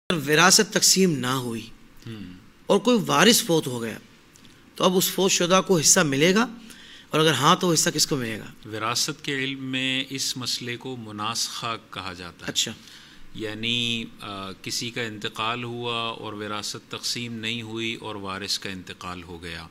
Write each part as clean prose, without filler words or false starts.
وراثت تقسیم نہ ہوئی اور کوئی وارث فوت ہو گیا تو اب اس فوت شدہ کو حصہ ملے گا، اور اگر ہاں تو حصہ کس کو ملے گا؟ وراثت کے علم میں اس مسئلے کو مناسخہ کہا جاتا ہے۔ اچھا، یعنی کسی کا انتقال ہوا اور وراثت تقسیم نہیں ہوئی اور وارث کا انتقال ہو گیا،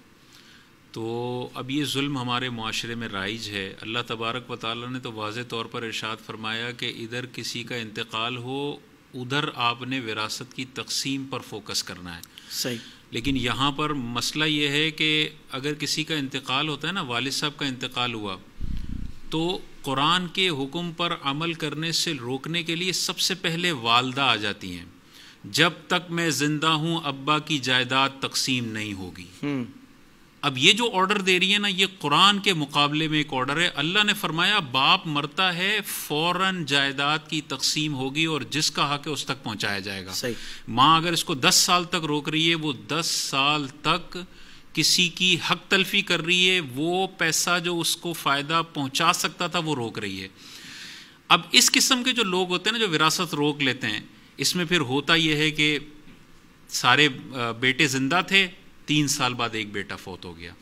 تو اب یہ ظلم ہمارے معاشرے میں رائج ہے۔ اللہ تبارک و تعالیٰ نے تو واضح طور پر ارشاد فرمایا کہ ادھر کسی کا انتقال ہو ادھر آپ نے وراثت کی تقسیم پر فوکس کرنا ہے۔ صحیح۔ لیکن یہاں پر مسئلہ یہ ہے کہ اگر کسی کا انتقال ہوتا ہے نا، والد صاحب کا انتقال ہوا، تو قرآن کے حکم پر عمل کرنے سے روکنے کے لیے سب سے پہلے والدہ آ جاتی ہیں، جب تک میں زندہ ہوں ابا کی جائیداد تقسیم نہیں ہوگی۔ اب یہ جو آرڈر دے رہی ہے نا، یہ قرآن کے مقابلے میں ایک آرڈر ہے۔ اللہ نے فرمایا باپ مرتا ہے فوراً جائیداد کی تقسیم ہوگی اور جس کا حق ہے اس تک پہنچایا جائے گا۔ صحیح۔ ماں اگر اس کو 10 سال تک روک رہی ہے، وہ 10 سال تک کسی کی حق تلفی کر رہی ہے، وہ پیسہ جو اس کو فائدہ پہنچا سکتا تھا وہ روک رہی ہے۔ اب اس قسم کے جو لوگ ہوتے ہیں نا، جو وراثت روک لیتے ہیں، اس میں پھر ہوتا یہ ہے کہ سارے بیٹے زندہ تھے، 3 سال بعد ایک بیٹا فوت ہو گیا۔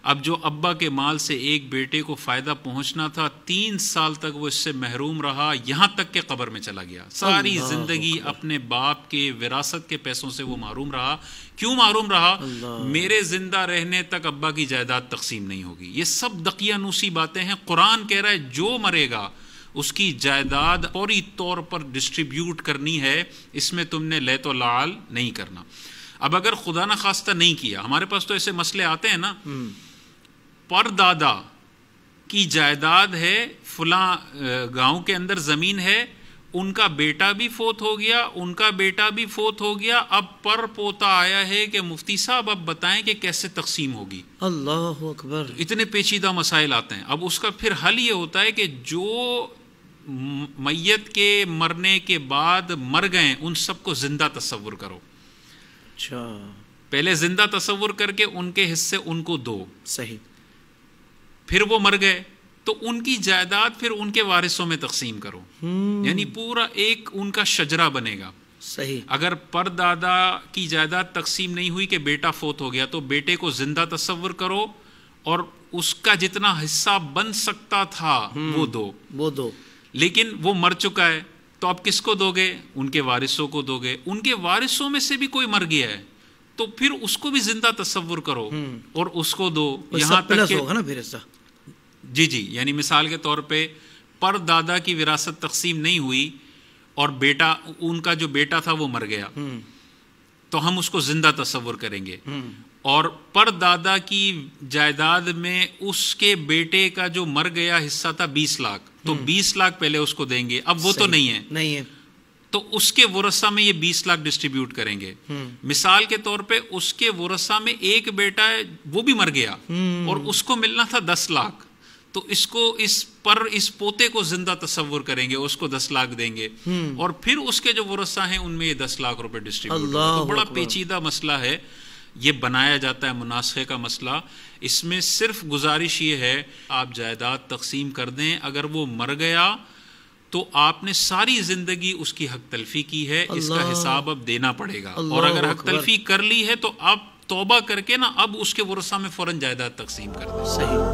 اب جو ابا کے مال سے ایک بیٹے کو فائدہ پہنچنا تھا، 3 سال تک وہ اس سے محروم رہا، یہاں تک کہ قبر میں چلا گیا۔ ساری زندگی اپنے باپ کے وراثت کے پیسوں سے وہ محروم رہا۔ کیوں محروم رہا؟ میرے زندہ رہنے تک ابا کی جائیداد تقسیم نہیں ہوگی۔ یہ سب دقیانوسی باتیں ہیں۔ قرآن کہہ رہا ہے جو مرے گا اس کی جائیداد فوری طور پر ڈسٹریبیوٹ کرنی ہے، اس میں تم نے لیت و لعل نہیں کرنا۔ اب اگر خدا نخواستہ نہیں کیا، ہمارے پاس تو ایسے مسئلے آتے ہیں نا، پر دادا کی جائیداد ہے، فلاں گاؤں کے اندر زمین ہے، ان کا بیٹا بھی فوت ہو گیا، ان کا بیٹا بھی فوت ہو گیا، اب پر پوتا آیا ہے کہ مفتی صاحب اب بتائیں کہ کیسے تقسیم ہوگی۔ اللہ اکبر۔ اتنے پیچیدہ مسائل آتے ہیں۔ اب اس کا پھر حل یہ ہوتا ہے کہ جو میت کے مرنے کے بعد مر گئے ان سب کو زندہ تصور کرو۔ اچھا، پہلے زندہ تصور کر کے ان کے حصے ان کو دو۔ صحیح۔ پھر وہ مر گئے تو ان کی جائیداد پھر ان کے وارثوں میں تقسیم کرو، یعنی پورا ایک ان کا شجرہ بنے گا۔ صحیح۔ اگر پر دادا کی جائیداد تقسیم نہیں ہوئی کہ بیٹا فوت ہو گیا، تو بیٹے کو زندہ تصور کرو اور اس کا جتنا حصہ بن سکتا تھا وہ دو۔ لیکن وہ مر چکا ہے تو اب کس کو دو گے؟ ان کے وارثوں کو دو گے۔ ان کے وارثوں میں سے بھی کوئی مر گیا ہے تو پھر اس کو بھی زندہ تصور کرو اور اس کو دو، یہاں تک کہ ہوگا نا پھر ایسا۔ جی یعنی مثال کے طور پہ پر دادا کی وراثت تقسیم نہیں ہوئی اور بیٹا، ان کا جو بیٹا تھا وہ مر گیا، تو ہم اس کو زندہ تصور کریں گے، اور پر دادا کی جائیداد میں اس کے بیٹے کا جو مر گیا حصہ تھا 20 لاکھ، تو 20 لاکھ پہلے اس کو دیں گے۔ اب وہ تو نہیں ہے تو اس کے ورثہ میں یہ 20 لاکھ ڈسٹریبیوٹ کریں گے۔ مثال کے طور پہ اس کے ورثہ میں ایک بیٹا ہے، وہ بھی مر گیا اور اس کو ملنا تھا 10 لاکھ، تو اس پوتے کو زندہ تصور کریں گے، اس کو 10 لاکھ دیں گے، اور پھر اس کے جو ورثہ ہیں ان میں یہ 10 لاکھ روپے ڈسٹریبیوٹ۔ تو بڑا پیچیدہ مسئلہ ہے، یہ بنایا جاتا ہے مناسخے کا مسئلہ۔ اس میں صرف گزارش یہ ہے آپ جائیداد تقسیم کر دیں، اگر وہ مر گیا تو آپ نے ساری زندگی اس کی حق تلفی کی ہے، اس کا حساب اب دینا پڑے گا، اور اگر حق تلفی کر لی ہے تو اب توبہ کر کے نا اب اس کے ورثہ میں فوراً جائیداد تقسیم کر دیں۔ صحیح۔